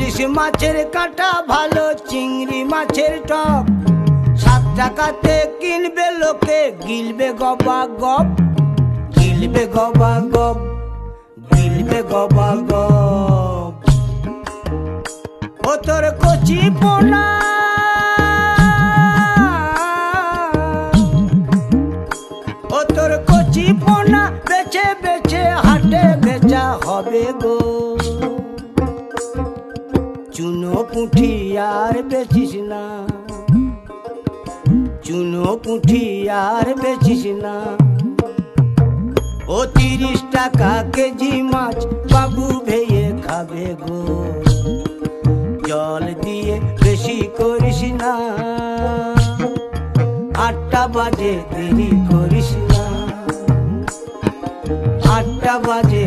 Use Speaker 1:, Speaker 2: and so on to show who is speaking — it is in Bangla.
Speaker 1: ইলিশ মাছের কাঁটা ভালো, চিংড়ি মাছের টক, 7 টাকাতে কিনবে লোকে, গিলবে গবা গপ, গিলবে গবা গপ, গিলবে গবা গপ। ও তোর কচি পোনা, ও তোর কচি পোনা বেছে বেছে হাটে বেচা হবে গো। চুনো পুঁঠি আর বেচিস না, চুনো পুঁঠি আর বেচিস না। ও 30 টাকা কেজি মাছ বাবু ভেয়ে খাবে গো। জল দিয়ে বেশি করিস না, 8টা বাজে দেরি করিস না, 8টা বাজে